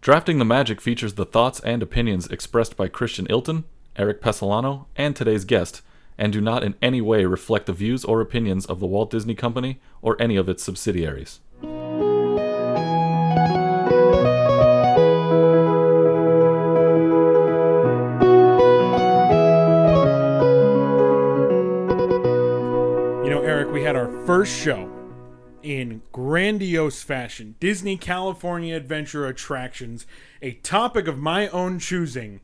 Drafting the Magic features the thoughts and opinions expressed by Christian Ilton, Eric Pesolano, and today's guest, and do not in any way reflect the views or opinions of the Walt Disney Company or any of its subsidiaries. You know, Eric, we had our first show in grandiose fashion. Disney California Adventure Attractions, a topic of my own choosing.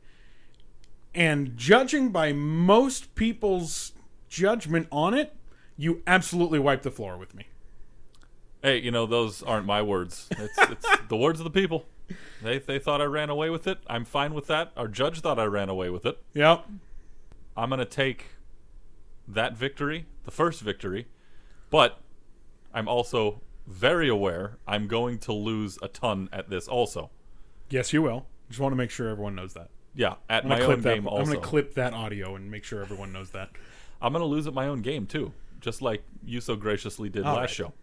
And judging by most people's judgment on it, you absolutely wiped the floor with me. Hey, you know, those aren't my words. It's the words of the people. They thought I ran away with it. I'm fine with that. Our judge thought I ran away with it. Yep. I'm going to take that victory, the first victory, but I'm also very aware I'm going to lose a ton at this also. Yes, you will. Just want to make sure everyone knows that. Yeah, at my own game also. I'm going to clip that audio and make sure everyone knows that. I'm going to lose at my own game too, just like you so graciously did last show.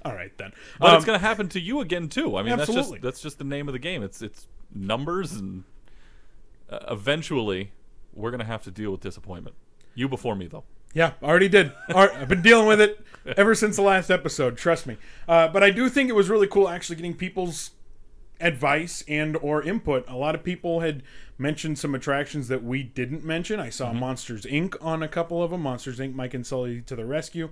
All right, then. But it's going to happen to you again too. I mean, absolutely. that's just the name of the game. It's numbers, and eventually we're going to have to deal with disappointment. You before me, though. Yeah, already did. I've been dealing with it ever since the last episode, trust me. But I do think it was really cool actually getting people's advice and or input. A lot of people had mentioned some attractions that we didn't mention. I saw Monsters Inc. on a couple of them. Monsters Inc. Mike and Sully to the rescue.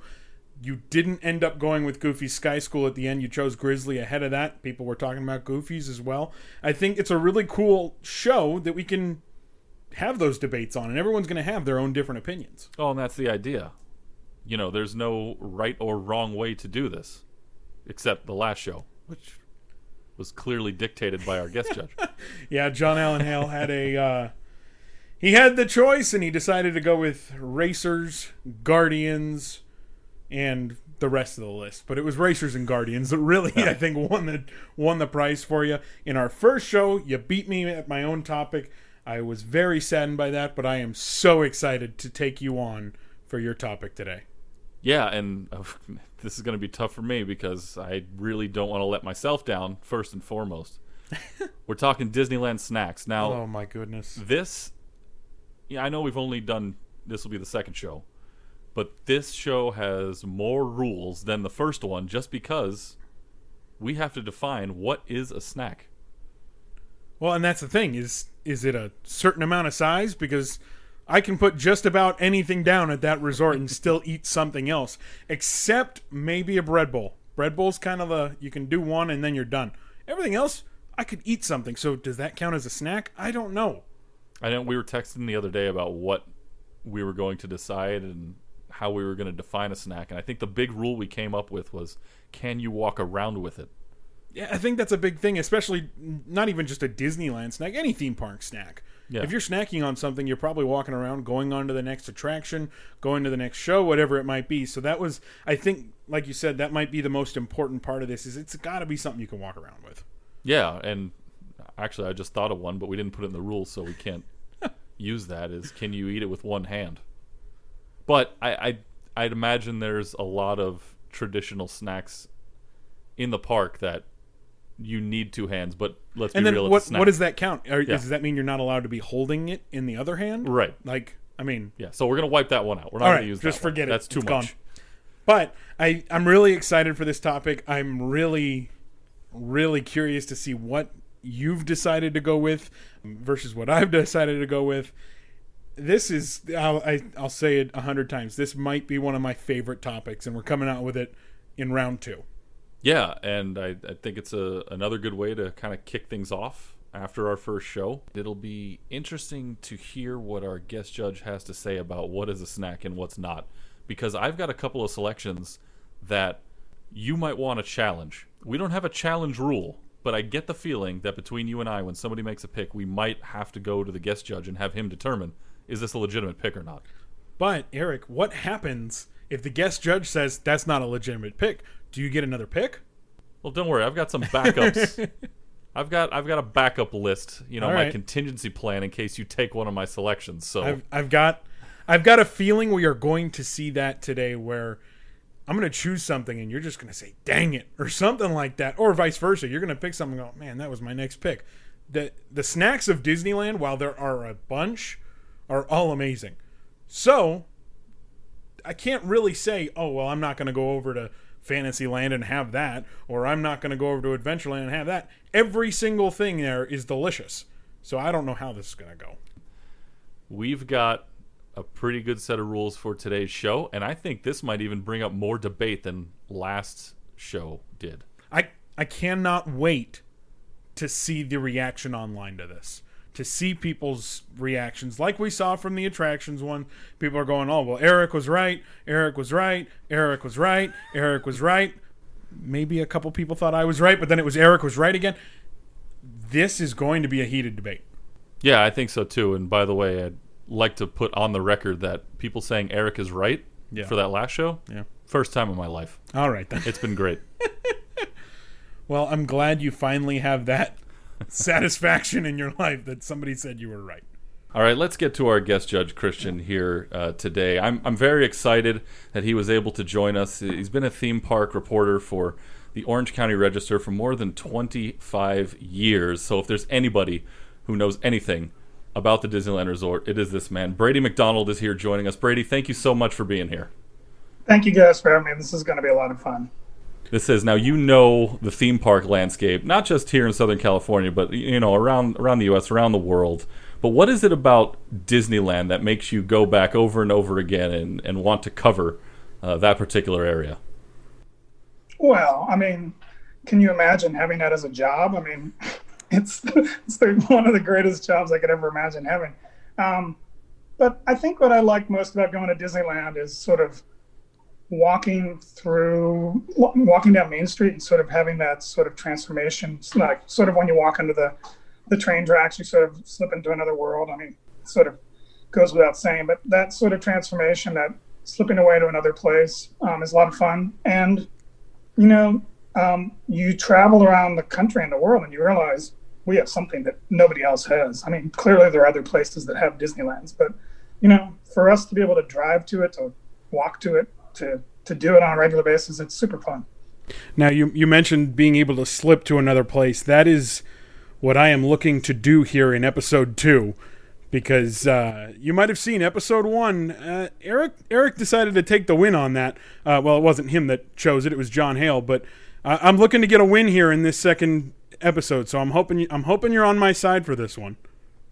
You didn't end up going with Goofy's Sky School at the end. You chose Grizzly ahead of that. People were talking about Goofy's as well. I think it's a really cool show that we can have those debates on, and everyone's going to have their own different opinions. Oh, and that's the idea. You know, there's no right or wrong way to do this, except the last show, which was clearly dictated by our guest judge. Yeah, John Allen Hale had he had the choice, and he decided to go with Racers, Guardians, and the rest of the list. But it was Racers and Guardians that really, I think, won the prize for you. In our first show, you beat me at my own topic. I was very saddened by that, but I am so excited to take you on for your topic today. Yeah, and this is going to be tough for me because I really don't want to let myself down, first and foremost. We're talking Disneyland snacks. Now, oh my goodness. I know we've only done, this will be the second show, but this show has more rules than the first one just because we have to define what is a snack. Well, and that's the thing, is it a certain amount of size? Because I can put just about anything down at that resort and still eat something else, except maybe a bread bowl. Bread bowl's kind of you can do one and then you're done. Everything else, I could eat something. So does that count as a snack? I don't know. I know we were texting the other day about what we were going to decide and how we were going to define a snack. And I think the big rule we came up with was, can you walk around with it? Yeah, I think that's a big thing, especially not even just a Disneyland snack, any theme park snack. Yeah. If you're snacking on something, you're probably walking around, going on to the next attraction, going to the next show, whatever it might be. So that was, I think, like you said, that might be the most important part of this, is it's got to be something you can walk around with. Yeah, and actually I just thought of one, but we didn't put it in the rules, so we can't use that, is can you eat it with one hand? But I'd imagine there's a lot of traditional snacks in the park that you need two hands, but let's be real. What does that count? Does that mean you're not allowed to be holding it in the other hand? Right. Yeah. So we're gonna wipe that one out. We're not gonna use that. Just forget it. That's too much. Gone. But I'm really excited for this topic. I'm really, really curious to see what you've decided to go with versus what I've decided to go with. This is, I'll say it 100 times. This might be one of my favorite topics, and we're coming out with it in round 2. Yeah, and I think it's another good way to kind of kick things off after our first show. It'll be interesting to hear what our guest judge has to say about what is a snack and what's not, because I've got a couple of selections that you might want to challenge. We don't have a challenge rule, but I get the feeling that between you and I, when somebody makes a pick, we might have to go to the guest judge and have him determine, is this a legitimate pick or not? But, Eric, what happens if the guest judge says that's not a legitimate pick? Do you get another pick? Well, don't worry. I've got some backups. I've got a backup list, my contingency plan in case you take one of my selections. So I've got a feeling we are going to see that today, where I'm going to choose something and you're just going to say, dang it, or something like that. Or vice versa. You're going to pick something and go, man, that was my next pick. The snacks of Disneyland, while there are a bunch, are all amazing. So I can't really say, oh, well, I'm not going to go over to Fantasyland and have that, or I'm not going to go over to Adventureland and have that. Every single thing there is delicious. So I don't know how this is going to go. We've got a pretty good set of rules for today's show, and I think this might even bring up more debate than last show did. I cannot wait to see the reaction online to this, to see people's reactions like we saw from the attractions one. People are going, oh, well, Eric was right, Eric was right, Eric was right, Eric was right. Maybe a couple people thought I was right, but then it was Eric was right again. This is going to be a heated debate. Yeah, I think so too. And by the way, I'd like to put on the record that people saying Eric is right for that last show, first time in my life. All right, then. It's been great. Well, I'm glad you finally have that satisfaction in your life that somebody said you were right. All right, let's get to our guest judge, Christian, here today. I'm very excited that he was able to join us. He's been a theme park reporter for the Orange County Register for more than 25 years. So if there's anybody who knows anything about the Disneyland Resort, it is this man. Brady MacDonald is here joining us. Brady, thank you so much for being here. Thank you guys for having me. This is going to be a lot of fun. This is, now you know the theme park landscape, not just here in Southern California, but around the U.S., around the world. But what is it about Disneyland that makes you go back over and over again and want to cover that particular area? Well, I mean, can you imagine having that as a job? I mean, it's one of the greatest jobs I could ever imagine having. But I think what I like most about going to Disneyland is sort of walking down Main Street and sort of having that sort of transformation, like sort of when you walk into the train tracks, you sort of slip into another world. I mean, it sort of goes without saying, but that sort of transformation, that slipping away to another place is a lot of fun. And, you travel around the country and the world and you realize we have something that nobody else has. I mean, clearly there are other places that have Disneylands, but, for us to be able to drive to it, to walk to it, to do it on a regular basis, it's super fun. Now, you mentioned being able to slip to another place. That is what I am looking to do here in episode 2, because you might have seen episode 1. Eric decided to take the win on that. Well, it wasn't him that chose it; it was John Hale. But I'm looking to get a win here in this second episode, so I'm hoping you're on my side for this one.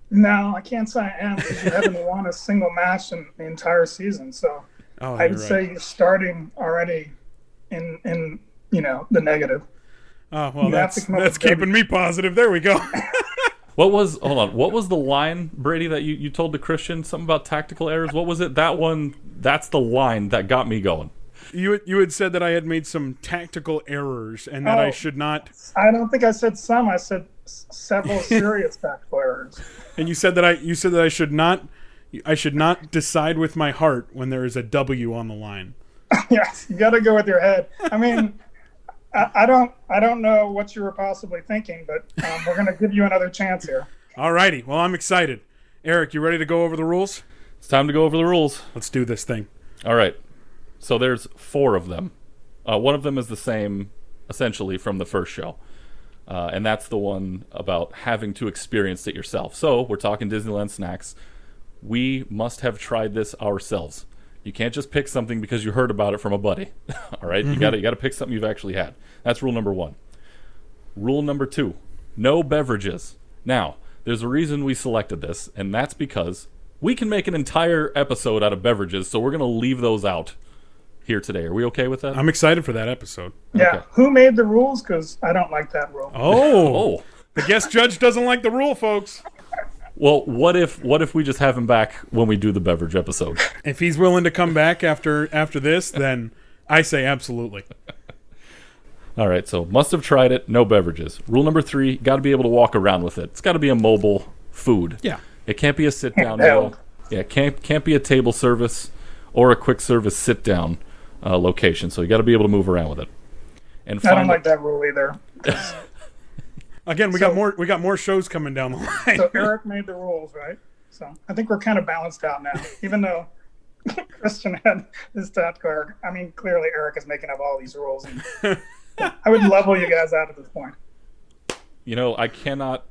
No, I can't say I am, because you haven't won a single match in the entire season. So I would say you're starting already in the negative. Oh, well, that's keeping me positive. There we go. What was the line, Brady, that you told to Christian? Something about tactical errors? What was it? That's the line that got me going. You had said that I had made some tactical errors and that I should not. I don't think I said some. I said several serious tactical errors. And you said that I should not decide with my heart when there is a W on the line. Yes, you got to go with your head. I mean, I don't know what you were possibly thinking, but we're going to give you another chance here. All righty. Well, I'm excited. Eric, you ready to go over the rules? It's time to go over the rules. Let's do this thing. All right. So there's 4 of them. One of them is the same, essentially, from the first show. And that's the one about having to experience it yourself. So we're talking Disneyland snacks. We must have tried this ourselves. You can't just pick something because you heard about it from a buddy. All right? Mm-hmm. You got to pick something you've actually had. That's rule number 1. Rule number 2, no beverages. Now, there's a reason we selected this, and that's because we can make an entire episode out of beverages, so we're going to leave those out here today. Are we okay with that? I'm excited for that episode. Yeah. Okay. Who made the rules? Because I don't like that rule. Oh. The guest judge doesn't like the rule, folks. Well, what if we just have him back when we do the beverage episode? If he's willing to come back after this, then I say absolutely. All right, so must have tried it, no beverages. Rule number 3, got to be able to walk around with it. It's got to be a mobile food. Yeah. It can't be a sit-down meal. Yeah, can't be a table service or a quick service sit-down location. So you got to be able to move around with it. And I don't like that rule either. Again, we got more shows coming down the line. So Eric made the rules, right? So I think we're kind of balanced out now. Even though Christian had his stat card. I mean, clearly Erik is making up all these rules. And I would level you guys out at this point. I cannot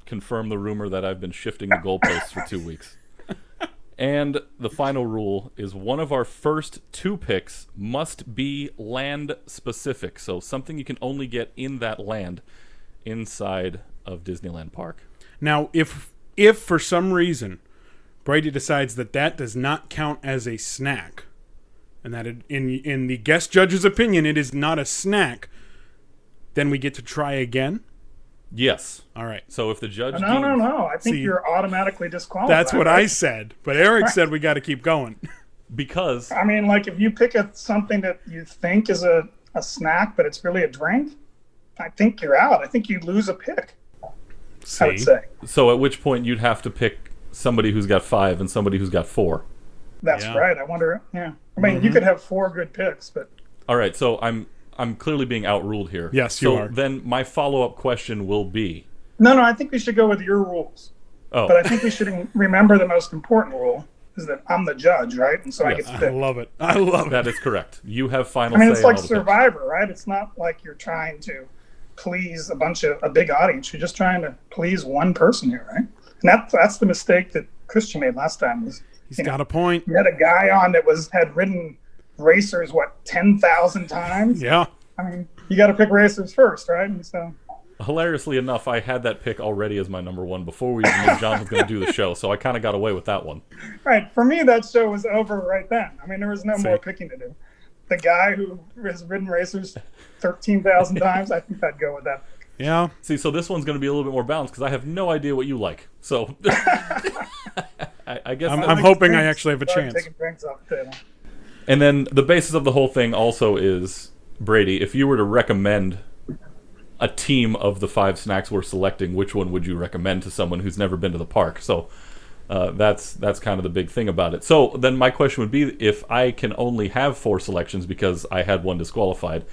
confirm the rumor that I've been shifting the goalposts for 2 weeks. And the final rule is one of our first 2 picks must be land specific. So something you can only get in that land inside of Disneyland Park. Now, if for some reason Brady decides that does not count as a snack, and that in the guest judge's opinion it is not a snack, then we get to try again? Yes. All right. So if the judge No. I think you're automatically disqualified. That's what I said. But Erik said we got to keep going. Because... I mean, like, if you pick something that you think is a snack, but it's really a drink, I think you're out. I think you lose a pick, I would say. So at which point you'd have to pick somebody who's got 5 and somebody who's got 4. That's right. I wonder, I mean, you could have 4 good picks, but... All right, so I'm clearly being outruled here. Yes, you are. So then my follow-up question will be... No, I think we should go with your rules. Oh. But I think we should remember the most important rule is that I'm the judge, right? And so I get to pick. I love it. I love it. That is correct. You have final say. I mean, it's like on all Survivor, right? It's not like you're trying to please a big audience. You're just trying to please one person here, right? And that's the mistake that Christian made last time. He's got a point. You had a guy on that had ridden racers 10,000 times. Yeah. I mean, you got to pick racers first, right? And so, hilariously enough, I had that pick already as my number 1 before we even knew John was going to do the show, so I kind of got away with that one. Right. For me, that show was over right then. I mean, there was no more picking to do. The guy who has ridden racers 13,000 times, I think I'd go with that. Yeah. See, so this one's going to be a little bit more balanced because I have no idea what you like. So I guess I'm hoping I actually have a chance. Taking drinks off the table. And then the basis of the whole thing also is, Brady, if you were to recommend a team of the 5 snacks we're selecting, which one would you recommend to someone who's never been to the park? So that's kind of the big thing about it. So then my question would be, if I can only have 4 selections because I had one disqualified,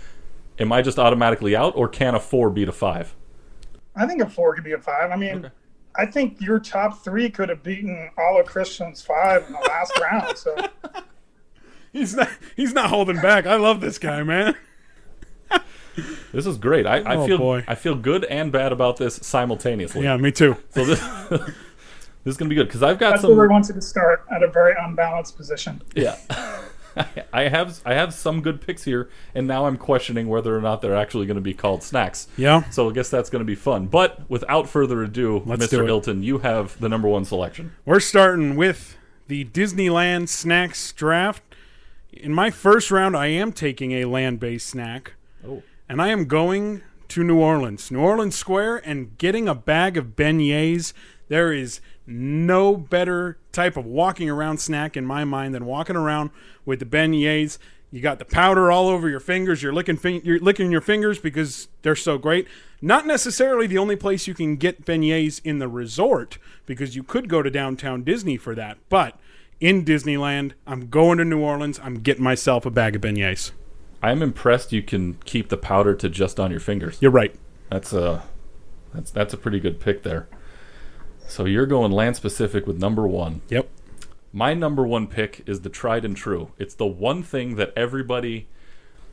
am I just automatically out, or can a 4 beat a 5? I think a 4 could be a 5. I mean, okay. I think your top 3 could have beaten all of Christian's 5 in the last round. So he's not holding back. I love this guy, man. This is great. I feel good and bad about this simultaneously. Yeah, me too. So this is gonna be good because I've got That's some. where we wanted to start at a very unbalanced position. Yeah, I have some good picks here, and now I'm questioning whether or not they're actually going to be called snacks. Yeah. So I guess that's going to be fun. But without further ado, Mr. Hilton, you have the number 1 selection. We're starting with the Disneyland Snacks Draft. In my first round, I am taking a land-based snack. Oh. And I am going to New Orleans Square, and getting a bag of beignets. There is no better type of walking around snack in my mind than walking around with the beignets. You got the powder all over your fingers. You're licking your fingers because they're so great. Not necessarily the only place you can get beignets in the resort, because you could go to downtown Disney for that. But in Disneyland, I'm going to New Orleans. I'm getting myself a bag of beignets. I'm impressed you can keep the powder to just on your fingers. You're right. That's a pretty good pick there. So you're going land specific with number 1. Yep. My number 1 pick is the tried and true. It's the one thing that everybody...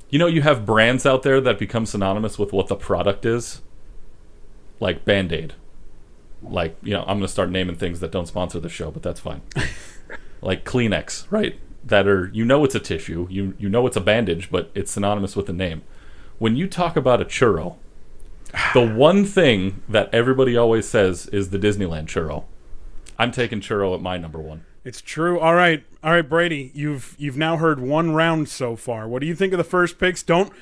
you have brands out there that become synonymous with what the product is. Like Band-Aid. Like, I'm going to start naming things that don't sponsor the show, but that's fine. Like Kleenex, right? That are, it's a tissue, you know it's a bandage, but it's synonymous with the name. When you talk about a churro, the one thing that everybody always says is the Disneyland churro. I'm taking churro at my number 1. It's true. All right, Brady. You've now heard 1 round so far. What do you think of the first picks? Don't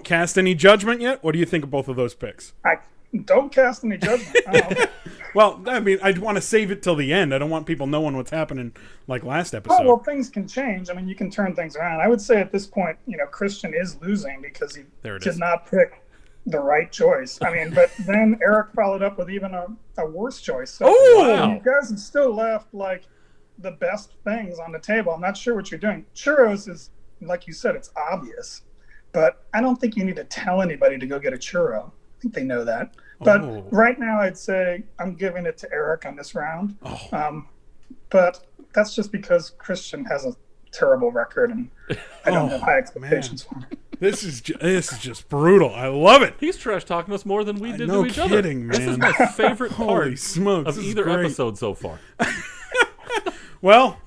cast any judgment yet. What do you think of both of those picks? I don't cast any judgment. Okay. Well, I mean, I'd want to save it till the end. I don't want people knowing what's happening like last episode. Oh, well, things can change. I mean, you can turn things around. I would say at this point, Christian is losing because he did not pick the right choice. I mean, but then Erik followed up with even a worse choice. So you guys have still left like the best things on the table. I'm not sure what you're doing. Churros is, like you said, it's obvious, but I don't think you need to tell anybody to go get a churro. I think they know that. But right now, I'd say I'm giving it to Erik on this round. But that's just because Christian has a terrible record, and I don't have high expectations for him. This is just brutal. I love it. He's trash talking us more than we did No to each other. kidding, man. This is my favorite part Holy smokes, of this is either great. episode so far. Well,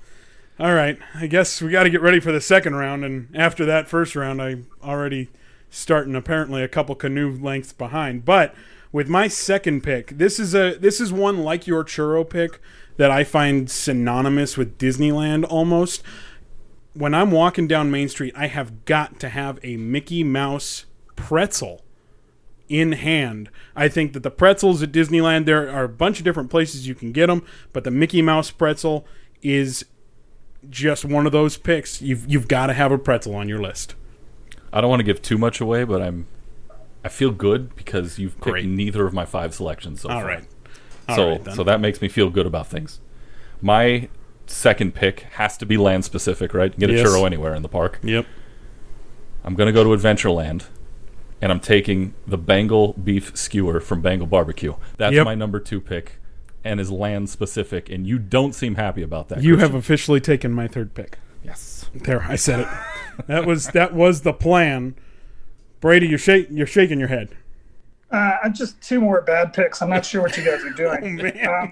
all right. I guess we got to get ready for the second round, and after that first round, I'm already starting apparently a couple canoe lengths behind. But with my second pick, this is one like your churro pick that I find synonymous with Disneyland almost. When I'm walking down Main Street, I have got to have a Mickey Mouse pretzel in hand. I think that the pretzels at Disneyland, there are a bunch of different places you can get them, but the Mickey Mouse pretzel is just one of those picks. You've got to have a pretzel on your list. I don't want to give too much away, but I feel good because you've picked neither of my 5 selections so far. All right, so that makes me feel good about things. My second pick has to be land specific, right? You can get a churro anywhere in the park. Yep. I'm going to go to Adventureland, and I'm taking the Bengal beef skewer from Bengal Barbecue. That's my number 2 pick, and is land specific, and you don't seem happy about that. You have officially taken my third pick. Yes. There, I said it. That was the plan. Brady, you're shaking your head. I'm just 2 more bad picks. I'm not sure what you guys are doing.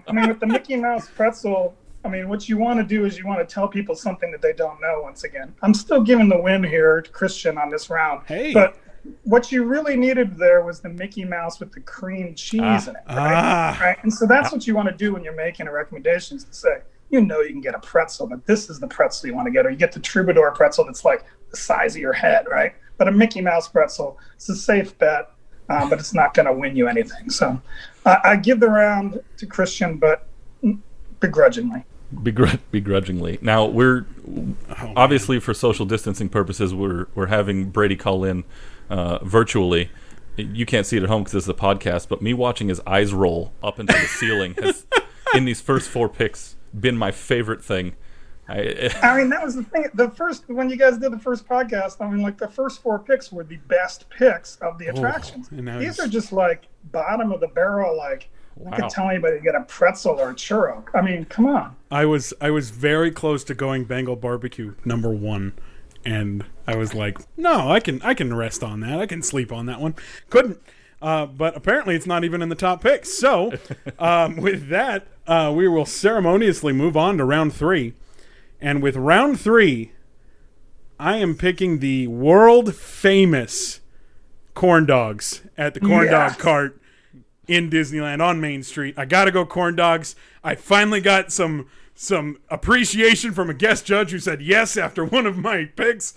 I mean, with the Mickey Mouse pretzel, I mean, what you want to do is you want to tell people something that they don't know once again. I'm still giving the win here to Christian on this round. Hey. But what you really needed there was the Mickey Mouse with the cream cheese in it, right? Right? And so that's what you want to do when you're making a recommendation, is to say, you can get a pretzel, but this is the pretzel you want to get. Or you get the Troubadour pretzel that's like the size of your head, right? But a Mickey Mouse pretzel, it's a safe bet, but it's not going to win you anything. So I give the round to Christian, but begrudgingly. Begrudgingly. Now we're obviously, for social distancing purposes, we're having Brady call in virtually. You can't see it at home because this is a podcast, but me watching his eyes roll up into the ceiling has, in these first 4 picks, been my favorite thing. I mean, that was the thing. When you guys did the first podcast, I mean, like, the first 4 picks were the best picks of the attractions. These are just like bottom of the barrel, like, I could tell anybody to get a pretzel or a churro. I mean, come on. I was very close to going Bengal Barbecue number 1, and I was like, no, I can rest on that. I can sleep on that one. Couldn't. But apparently it's not even in the top picks. So with that, we will ceremoniously move on to round 3. And with round 3, I am picking the world famous corn dogs at the corn dog cart in Disneyland on Main Street. I gotta go corn dogs. I finally got some appreciation from a guest judge who said yes after one of my picks.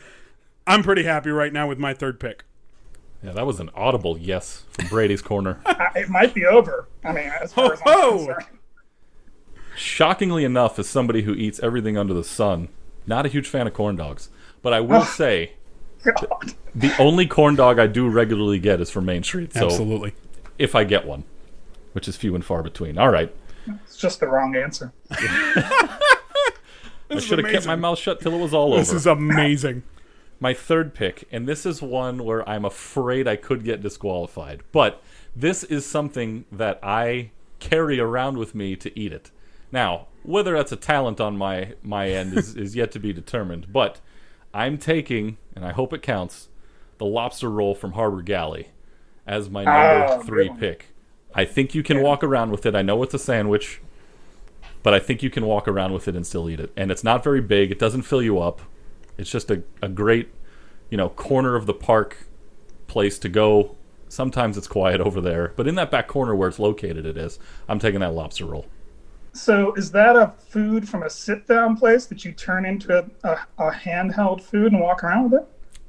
I'm pretty happy right now with my third pick. Yeah, that was an audible yes from Brady's corner. It might be over. I mean, as far as I'm concerned. Shockingly enough, as somebody who eats everything under the sun, not a huge fan of corn dogs. But I will say, the only corn dog I do regularly get is from Main Street. So absolutely. If I get one, which is few and far between. All right. It's just the wrong answer. I should have kept my mouth shut till it was all over. This is amazing. My third pick, and this is one where I'm afraid I could get disqualified, but this is something that I carry around with me to eat it. Now, whether that's a talent on my end is yet to be determined, but I'm taking, and I hope it counts, the lobster roll from Harbor Galley as my number 3 pick. I think you can walk around with it. I know it's a sandwich, but I think you can walk around with it and still eat it. And it's not very big. It doesn't fill you up. It's just a great, corner of the park place to go. Sometimes it's quiet over there, but in that back corner where it's located, it is. I'm taking that lobster roll. So is that a food from a sit-down place that you turn into a handheld food and walk around with it?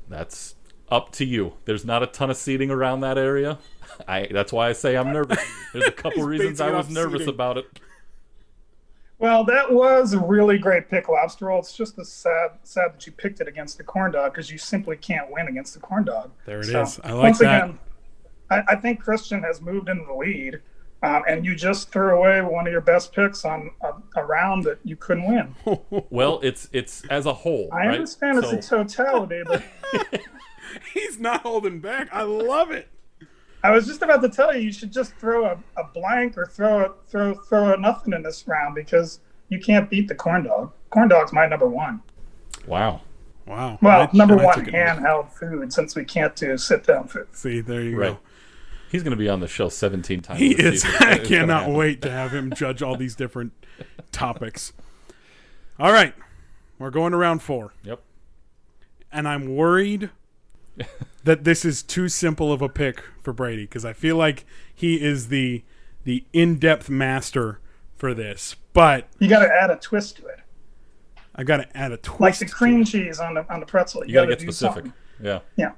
That's up to you. There's not a ton of seating around that area. That's why I say I'm nervous. There's a couple reasons I was nervous about it. Well, that was a really great pick, lobster roll. It's just sad that you picked it against the corn dog because you simply can't win against the corn dog. There it is. I like once that. Again, I think Christian has moved into the lead, and you just threw away one of your best picks on a round that you couldn't win. Well, it's as a whole. I understand it's a totality, but he's not holding back. I love it. I was just about to tell you should just throw a blank or throw a nothing in this round because you can't beat the corn dog. Corn dog's my number 1. Wow. Wow. Well, number one, took it. handheld food, since we can't do sit-down food. See, there you Right. go. He's going to be on the show 17 times. He this is. season. I It's gonna cannot happen. wait to have him judge all these different topics. All right. We're going to round 4. Yep. And I'm worried that this is too simple of a pick for Brady, because I feel like he is the in-depth master for this. But You got to add a twist to it, I got to add a twist. like the to cream it. cheese on the pretzel. You got to gotta get do specific. something. Yeah. Yeah.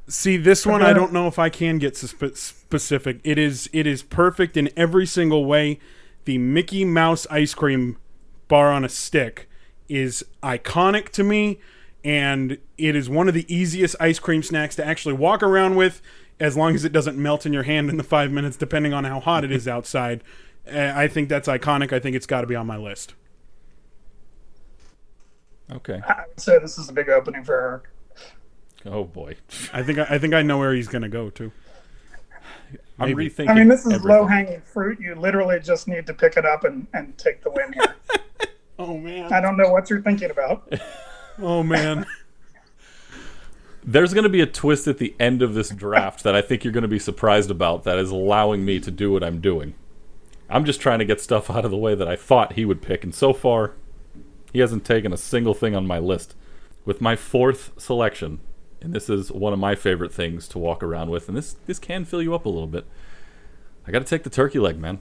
See, this one I don't know if I can get specific. It is perfect in every single way. The Mickey Mouse ice cream bar on a stick is iconic to me, and it is one of the easiest ice cream snacks to actually walk around with, as long as it doesn't melt in your hand in the 5 minutes, depending on how hot it is outside. I think that's iconic. I think it's got to be on my list. Okay. I would say this is a big opening for Eric. Oh boy. I think I know where he's going to go to. I'm Maybe. rethinking. I mean, this is everything. low-hanging fruit. You literally just need to pick it up and take the win here. Oh man. I don't know what you're thinking about. Oh man. There's going to be a twist at the end of this draft that I think you're going to be surprised about, that is allowing me to do what I'm doing. I'm just trying to get stuff out of the way that I thought he would pick, and so far, he hasn't taken a single thing on my list. With my 4th selection, and this is one of my favorite things to walk around with, and this can fill you up a little bit, I got to take the turkey leg, man.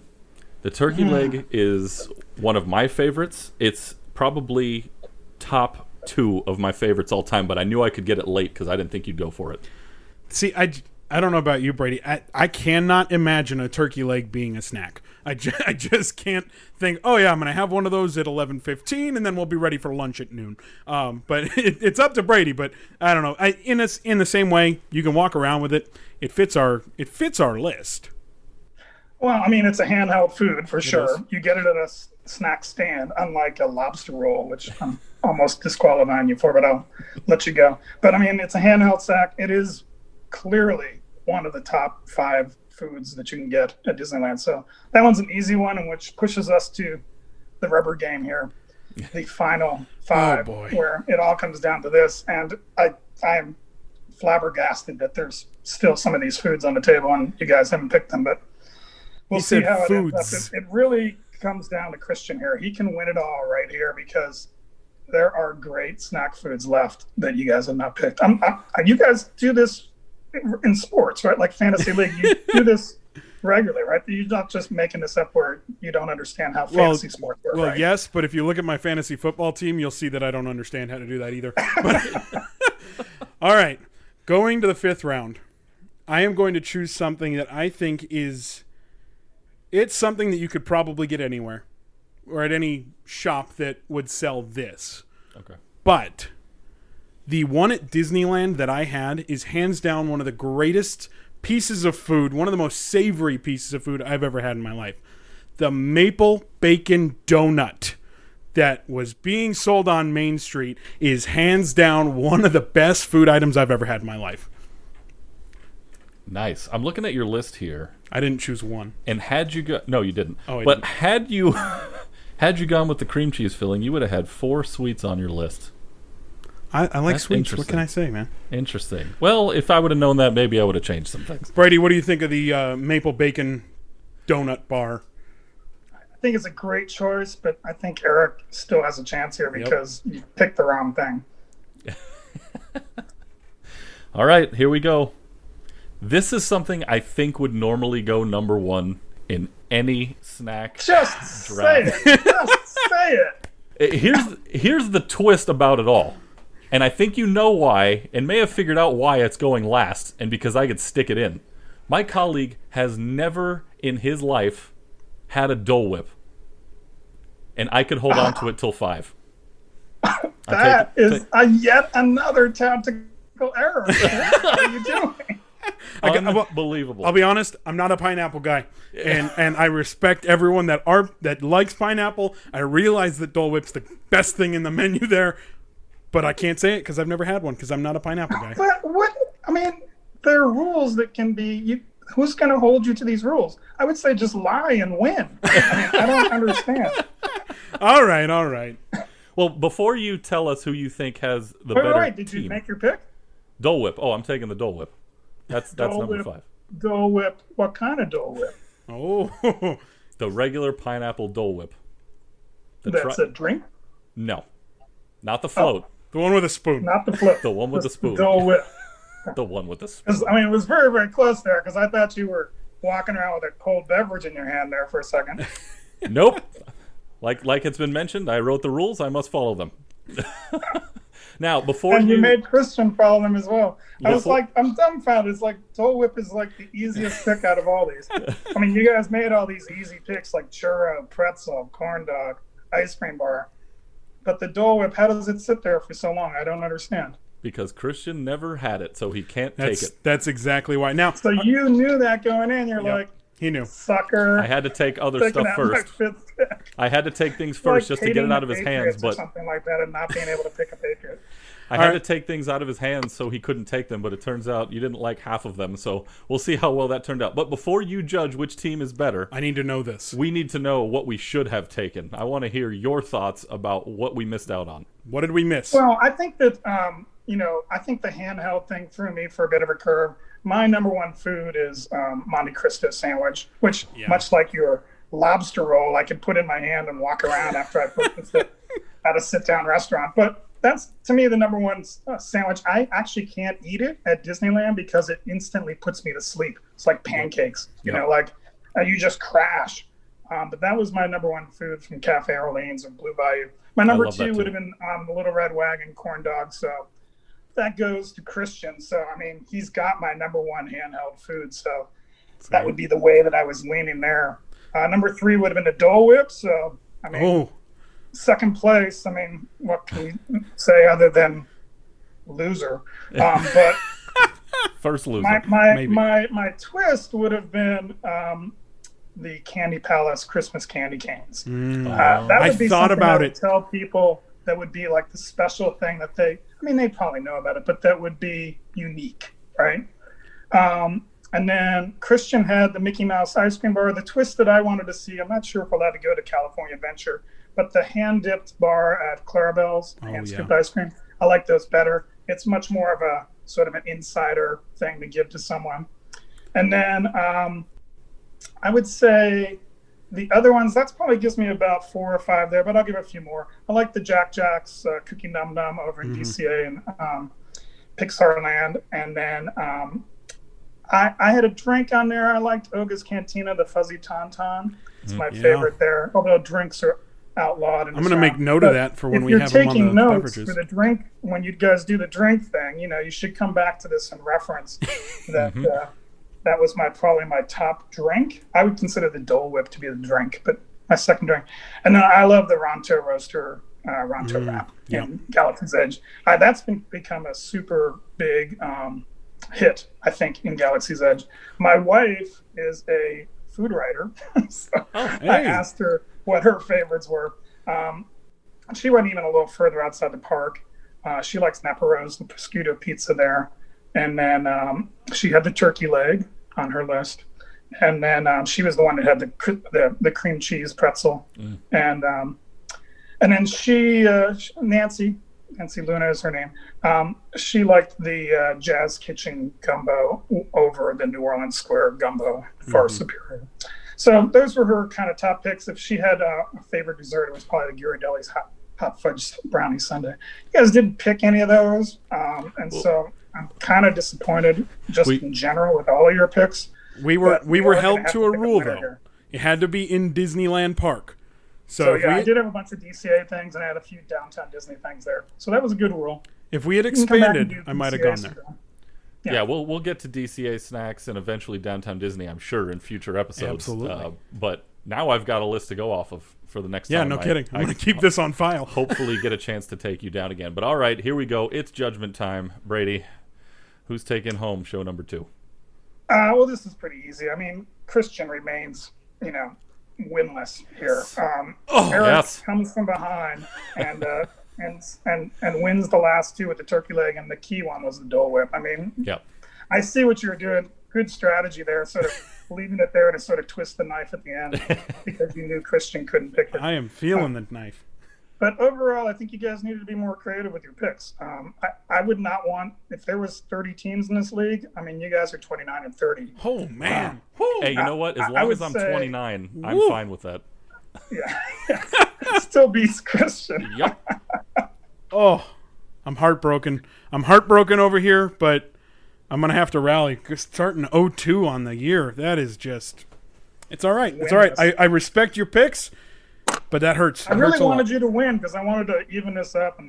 The turkey leg is one of my favorites. It's probably top 2 of my favorites all time, but I knew I could get it late because I didn't think you'd go for it. See, I don't know about you, Brady. I cannot imagine a turkey leg being a snack. I just can't think, oh yeah, I'm going to have one of those at 11:15 and then we'll be ready for lunch at noon. But it's up to Brady, but I don't know. In the same way, you can walk around with it. It fits our list. Well, I mean, it's a handheld food for sure. is. You get it at a snack stand, unlike a lobster roll, which I'm almost disqualifying you for, but I'll let you go. But I mean, it's a handheld snack. It is clearly one of the top 5 foods that you can get at Disneyland. So that one's an easy one, and which pushes us to the rubber game here, the final 5, boy. where it all comes down to this. And I am flabbergasted that there's still some of these foods on the table, and you guys haven't picked them, but we'll He see said how foods. it ends up. It really comes down to Christian here. He can win it all right here because there are great snack foods left that you guys have not picked. You guys do this in sports, right? Like Fantasy League, you do this regularly, right? You're not just making this up where you don't understand how fantasy sports work, Well, right? yes, but if you look at my fantasy football team, you'll see that I don't understand how to do that either. But, all right, going to the 5th round, I am going to choose something that I think it's something that you could probably get anywhere or at any shop that would sell this. Okay. But the one at Disneyland that I had is hands down one of the greatest pieces of food, one of the most savory pieces of food I've ever had in my life. The maple bacon donut that was being sold on Main Street is hands down one of the best food items I've ever had in my life. Nice. I'm looking at your list here, I didn't choose one. and had you go, no, you didn't. Oh, I but didn't. had you gone with the cream cheese filling, you would have had 4 sweets on your list. I like That's sweets. What interesting. can I say, man? Interesting. Well, if I would have known that, maybe I would have changed some things. Brady, what do you think of the maple bacon donut bar? I think it's a great choice, but I think Eric still has a chance here because you picked the wrong thing. All right, here we go. This is something I think would normally go number 1 in any snack. Just Draft. say it. Just say it. Here's the twist about it all. And I think you know why, and may have figured out why it's going last, and because I could stick it in. My colleague has never in his life had a Dole Whip. And I could hold on to it till 5. That is yet another tactical error. What are you doing? Unbelievable. I'll be honest, I'm not a pineapple guy, and I respect everyone that likes pineapple. I realize that Dole Whip's the best thing in the menu there, but I can't say it because I've never had one because I'm not a pineapple guy. But what? I mean, there are rules that can be. Who's going to hold you to these rules? I would say just lie and win. I mean, I don't understand. All right. Well, Well, before you tell us who you think has the Wait, better wait, did team, you make your pick? Dole Whip. Oh, I'm taking the Dole Whip. That's Dole number Whip. 5. Dole Whip. What kind of Dole Whip? Oh, The regular pineapple Dole Whip. That's a drink? No, not the float. the one with a spoon. Not the flip. The one with the spoon. Dole Whip. The one with the spoon. I mean, it was very, very close there because I thought you were walking around with a cold beverage in your hand there for a second. Nope. Like it's been mentioned, I wrote the rules. I must follow them. Now, before And you made Christian follow them as well. I was Before- like, I'm dumbfounded. It's like Dole Whip is like the easiest pick out of all these. I mean, you guys made all these easy picks like churro, pretzel, corn dog, ice cream bar. But the Dole Whip, how does it sit there for so long? I don't understand. because Christian never had it, so he can't take it. That's exactly why. Now, So you knew that going in. You're like, he knew. sucker. I had to take other Taking stuff out my first. fifth pick. I had to take things Like first just to get hating it out the of his Patriots hands, or but something like that, and not being able to pick a Patriot. I had to Alright. take things out of his hands so he couldn't take them, but it turns out you didn't like half of them, so we'll see how well that turned out. But before you judge which team is better, I need to know this. we need to know what we should have taken. I want to hear your thoughts about what we missed out on. What did we miss? Well, I think that I think the handheld thing threw me for a bit of a curve. My number one food is Monte Cristo sandwich, which much like your lobster roll, I could put in my hand and walk around after I purchased it at a sit-down restaurant. But that's, to me, the number one sandwich. I actually can't eat it at Disneyland because it instantly puts me to sleep. It's like pancakes, you know, like you just crash. But that was my number one food from Cafe Orleans and Blue Bayou. My number love that two too. would have been the Little Red Wagon corn dog. So that goes to Christian. So, I mean, he's got my number one handheld food. So that would be the way that I was leaning there. Number three would have been a Dole Whip. So, I mean, second place, I mean, what can you say other than loser? But First loser. my twist would have been the Candy Palace Christmas candy canes. That would I be thought something about I would it. tell people that would be like the special thing that they probably know about it, but that would be unique, right? And then Christian had the Mickey Mouse ice cream bar. The twist that I wanted to see, I'm not sure if we're allowed to go to California Adventure, but the hand-dipped bar at Clarabelle's, hand-scooped ice cream, I like those better. It's much more of a sort of an insider thing to give to someone. And then I would say the other ones, that's probably gives me about 4 or 5 there, but I'll give a few more. I like the Jack Jack's Cookie Num Num over in DCA and Pixar Land. And then I had a drink on there. I liked Oga's Cantina, the Fuzzy Tauntaun. It's my favorite there, although drinks are outlawed. I'm going to make note of that for when we have them on the taking notes beverages. for the drink, when you guys do the drink thing, you should come back to this and reference that that was probably my top drink. I would consider the Dole Whip to be the drink, but my second drink. And then I love the Ronto Roaster Ronto wrap in Galaxy's Edge. That's become a super big hit, I think, in Galaxy's Edge. My wife is a food writer, so I asked her what her favorites were. She went even a little further outside the park. She likes Naparo's, the prosciutto pizza there. And then she had the turkey leg on her list. And then she was the one that had the cream cheese pretzel. And then she, Nancy Luna is her name. She liked the Jazz Kitchen gumbo over the New Orleans Square gumbo, far superior. So those were her kind of top picks. If she had a favorite dessert, it was probably the Ghirardelli's hot fudge brownie sundae. You guys didn't pick any of those, so I'm kind of disappointed in general with all of your picks. We were held to a rule though. It had to be in Disneyland Park. So I did have a bunch of DCA things, and I had a few downtown Disney things there. So that was a good rule. If we had expanded, I might have gone there. Yeah, we'll get to DCA snacks and eventually downtown Disney, I'm sure, in future episodes. Absolutely. But now I've got a list to go off of for the next time. Yeah, no kidding. I'm going to keep this on file. Hopefully get a chance to take you down again. But all right, here we go. It's judgment time. Brady, who's taking home show number 2? Well, this is pretty easy. I mean, Christian remains, winless here. Erik comes from behind and wins the last 2 with the turkey leg, and the key one was the Dole Whip. I mean, I see what you're doing. Good strategy there, sort of leaving it there to sort of twist the knife at the end because you knew Christian couldn't pick it. I am feeling the knife. But overall, I think you guys needed to be more creative with your picks. I would not want, if there was 30 teams in this league, I mean, you guys are 29 and 30. Oh, man. Hey, you know what? As long as I'm 29, I'm fine with that. Yeah. Still beats Christian. Yep. Oh, I'm heartbroken. I'm heartbroken over here, but I'm going to have to rally. Starting 0-2 on the year, that is just... It's all right. It's all right. I respect your picks, but that hurts. I really wanted you to win because I wanted to even this up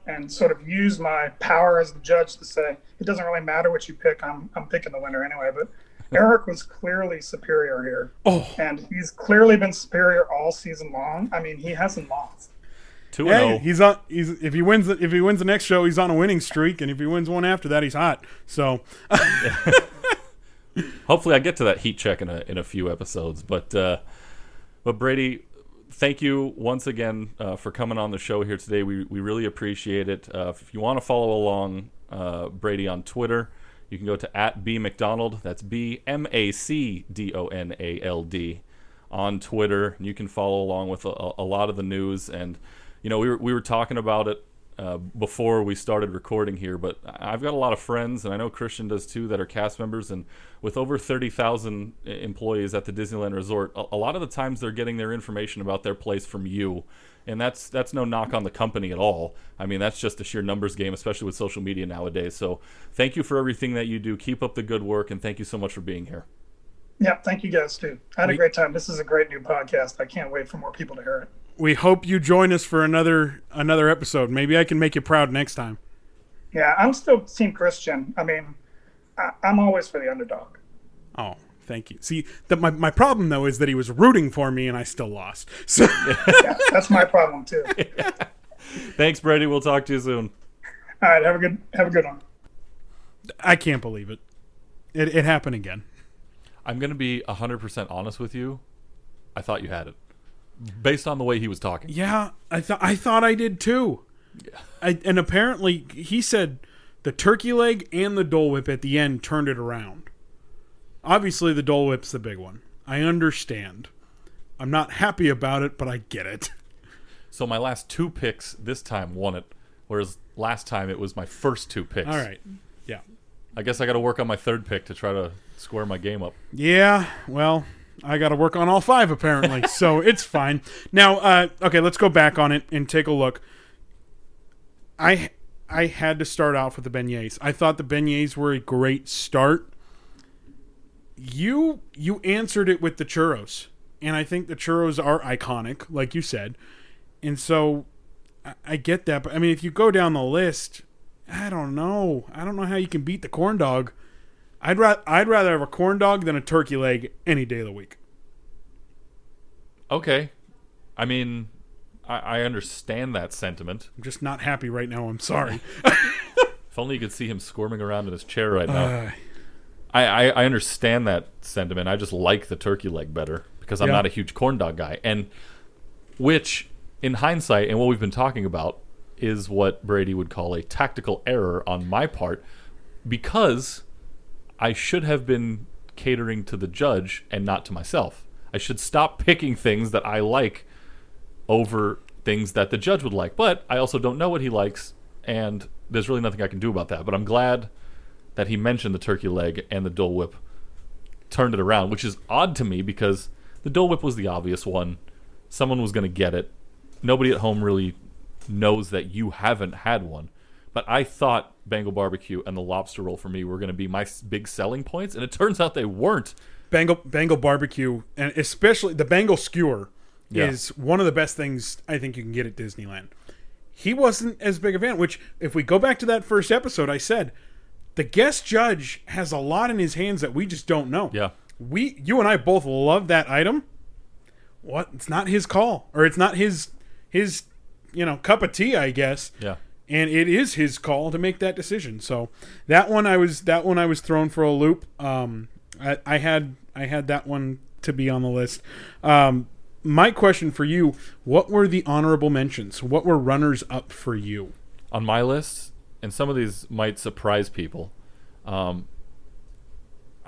and sort of use my power as the judge to say it doesn't really matter what you pick. I'm picking the winner anyway. But Erik was clearly superior here. Oh. And he's clearly been superior all season long. I mean, he hasn't lost. 2-0. If he wins the next show, he's on a winning streak, and if he wins one after that, he's hot. So. Hopefully, I get to that heat check in a few episodes. But Brady, thank you once again for coming on the show here today. We really appreciate it. If you want to follow along Brady on Twitter, you can go to @BMacDonald. That's BMacDonald on Twitter. And you can follow along with a lot of the news. And you know, we were talking about it before we started recording here, but I've got a lot of friends, and I know Christian does too, that are cast members, and with over 30,000 employees at the Disneyland Resort, a lot of the times they're getting their information about their place from you, and that's no knock on the company at all. I mean, that's just a sheer numbers game, especially with social media nowadays. So thank you for everything that you do. Keep up the good work, and thank you so much for being here. Yeah, thank you guys too. I had a great time. This is a great new podcast. I can't wait for more people to hear it. We hope you join us for another episode. Maybe I can make you proud next time. Yeah, I'm still Team Christian. I mean, I'm always for the underdog. Oh, thank you. See, my problem, though, is that he was rooting for me and I still lost. So yeah, that's my problem, too. Thanks, Brady. We'll talk to you soon. All right, have a good one. I can't believe it. It happened again. I'm going to be 100% honest with you. I thought you had it. Based on the way he was talking. Yeah, I thought I did too. Yeah. And apparently he said the turkey leg and the Dole Whip at the end turned it around. Obviously the Dole Whip's the big one. I understand. I'm not happy about it, but I get it. So my last two picks this time won it, whereas last time it was my first two picks. All right. Yeah. I guess I got to work on my third pick to try to square my game up. Yeah, well, I got to work on all five, apparently, so it's fine. Now, okay, let's go back on it and take a look. I had to start off with the beignets. I thought the beignets were a great start. You answered it with the churros, and I think the churros are iconic, like you said. And so I get that, but I mean, if you go down the list, I don't know how you can beat the corn dog. I'd rather have a corn dog than a turkey leg any day of the week. Okay. I mean, I understand that sentiment. I'm just not happy right now. I'm sorry. If only you could see him squirming around in his chair right now. I understand that sentiment. I just like the turkey leg better because I'm not a huge corn dog guy. And which, in hindsight, and what we've been talking about, is what Brady would call a tactical error on my part, because I should have been catering to the judge and not to myself. I should stop picking things that I like over things that the judge would like. But I also don't know what he likes, and there's really nothing I can do about that. But I'm glad that he mentioned the turkey leg and the Dole Whip turned it around, which is odd to me because the Dole Whip was the obvious one. Someone was going to get it. Nobody at home really knows that you haven't had one. But I thought Bengal barbecue and the lobster roll for me were going to be my big selling points, and it turns out they weren't. Bengal barbecue, and especially the Bengal skewer, is one of the best things I think you can get at Disneyland. He wasn't as big a fan, which, if we go back to that first episode, I said, the guest judge has a lot in his hands that we just don't know. Yeah. You and I both love that item. What? It's not his call, or it's not his cup of tea, I guess. Yeah. And it is his call to make that decision. So that one I was thrown for a loop. I had that one to be on the list. My question for you: what were the honorable mentions? What were runners up for you on my list? And some of these might surprise people. I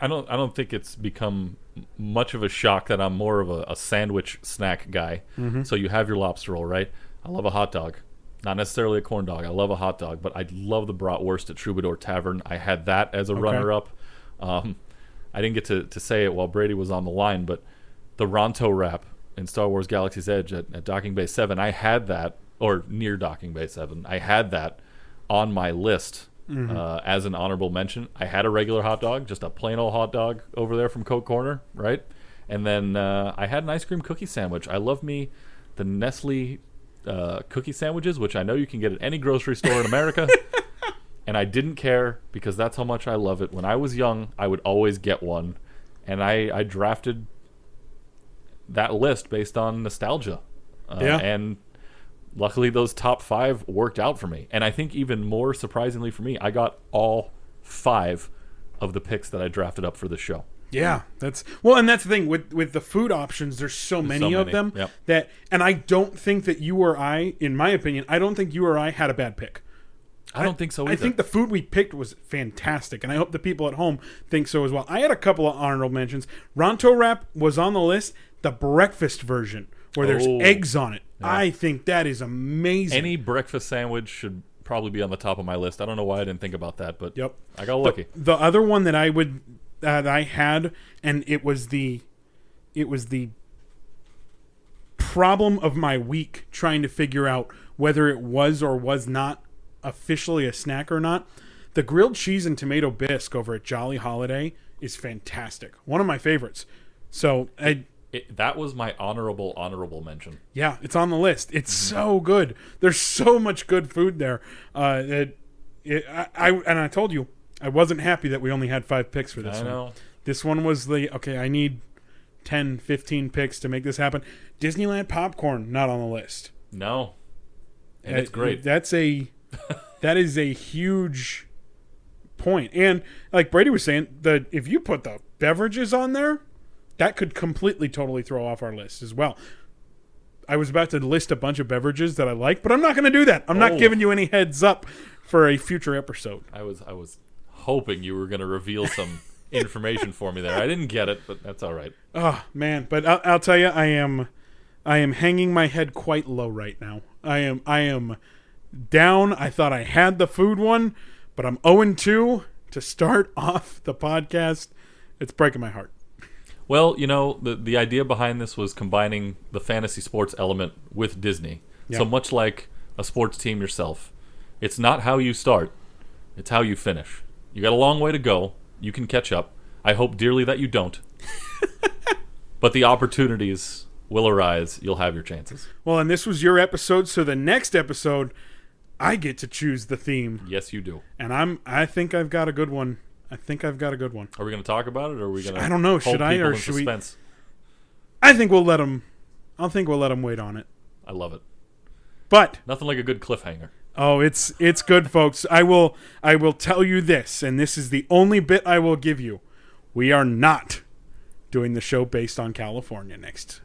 don't think it's become much of a shock that I'm more of a sandwich snack guy. Mm-hmm. So you have your lobster roll, right? I love a hot dog. Not necessarily a corn dog. I love a hot dog, but I love the bratwurst at Troubadour Tavern. I had that as a runner-up. I didn't get to say it while Brady was on the line, but the Ronto wrap in Star Wars Galaxy's Edge at Docking Bay 7, I had that, or near Docking Bay 7, I had that on my list as an honorable mention. I had a regular hot dog, just a plain old hot dog over there from Coke Corner, right? And then I had an ice cream cookie sandwich. I love me the Nestle cookie sandwiches, which I know you can get at any grocery store in America. And I didn't care because that's how much I love it. When I was young, I would always get one. And I drafted that list based on nostalgia. And luckily those top 5 worked out for me. And I think even more surprisingly for me, I got all 5 of the picks that I drafted up for the show. Yeah, that's the thing with the food options. There's so many of them that, and I don't think that you or I, in my opinion, I don't think you or I had a bad pick. I don't think so either. I think the food we picked was fantastic, and I hope the people at home think so as well. I had a couple of honorable mentions. Ronto wrap was on the list. The breakfast version, where there's eggs on it. Yeah. I think that is amazing. Any breakfast sandwich should probably be on the top of my list. I don't know why I didn't think about that, but I got lucky. The other one that I had, and it was the problem of my week trying to figure out whether it was or was not officially a snack or not. The grilled cheese and tomato bisque over at Jolly Holiday is fantastic. One of my favorites. So that was my honorable mention. Yeah, it's on the list. It's so good. There's so much good food there. I told you, I wasn't happy that we only had 5 picks for this one. I know. This one was I need 10, 15 picks to make this happen. Disneyland popcorn, not on the list. No. And it's great. That is a huge point. And like Brady was saying, if you put the beverages on there, that could completely, totally throw off our list as well. I was about to list a bunch of beverages that I like, but I'm not going to do that. I'm not giving you any heads up for a future episode. I was hoping you were going to reveal some information for me there. I didn't get it, but that's all right. Oh man, but I'll tell you, I am hanging my head quite low right now. I am down. I thought I had the food one, but I'm 0-2 to start off the podcast. It's breaking my heart. Well, the idea behind this was combining the fantasy sports element with Disney. Yeah. So much like a sports team yourself, it's not how you start, it's how you finish. You got a long way to go. You can catch up. I hope dearly that you don't. But the opportunities will arise. You'll have your chances. Well, and this was your episode, so the next episode, I get to choose the theme. Yes, you do. And I think I've got a good one. Are we going to talk about it, or are we going to? I don't know. Should I or should we? I think we'll let them. Wait on it. I love it. But nothing like a good cliffhanger. Oh, it's good, folks. I will tell you this, and this is the only bit I will give you. We are not doing the show based on California next.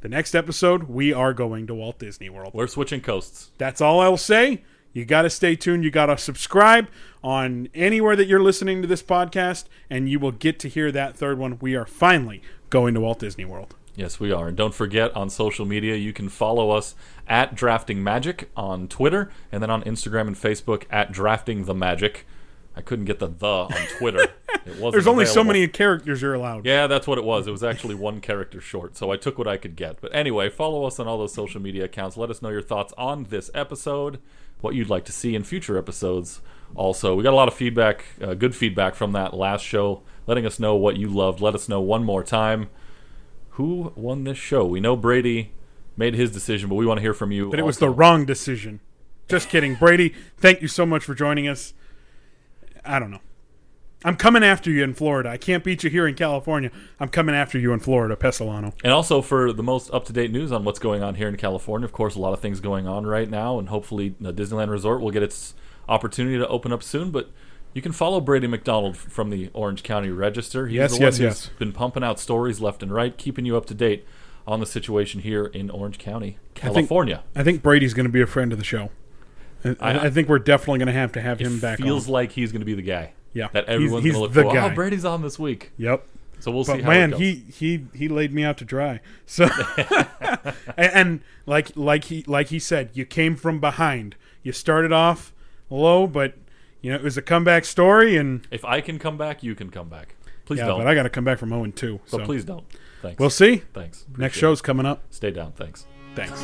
The next episode, we are going to Walt Disney World. We're switching coasts. That's all I'll say. You got to stay tuned. You got to subscribe on anywhere that you're listening to this podcast, and you will get to hear that third one. We are finally going to Walt Disney World. Yes, we are. And don't forget, on social media, you can follow us at Drafting Magic on Twitter, and then on Instagram and Facebook at Drafting the Magic. I couldn't get the on Twitter. It wasn't There's only available. so many characters you're allowed. Yeah, that's what it was. It was actually one character short, so I took what I could get. But anyway, follow us on all those social media accounts. Let us know your thoughts on this episode, what you'd like to see in future episodes. Also, we got a lot of feedback, good feedback from that last show, letting us know what you loved. Let us know one more time who won this show. We know Brady made his decision, but we want to hear from you. But it was the wrong decision. Just kidding. Brady, thank you so much for joining us. I don't know. I'm coming after you in Florida. I can't beat you here in California. I'm coming after you in Florida, Pesolano. And also for the most up-to-date news on what's going on here in California. Of course, a lot of things going on right now, and hopefully the Disneyland Resort will get its opportunity to open up soon. But you can follow Brady MacDonald from the Orange County Register. He's the one who's been pumping out stories left and right, keeping you up to date on the situation here in Orange County, California. I think Brady's going to be a friend of the show. I think we're definitely going to have him back on. It feels like he's going to be the guy. Yeah. That everyone's going to look for. Oh, Brady's on this week. Yep. So we'll see But how man, it goes. he laid me out to dry. So and like he said, you came from behind. You started off low, but it was a comeback story. And If I can come back, you can come back. Please yeah, don't. but I got to come back from 0-2. But please don't. Thanks. We'll see. Thanks. Next Appreciate show's coming up. it. Stay down. Thanks. Thanks.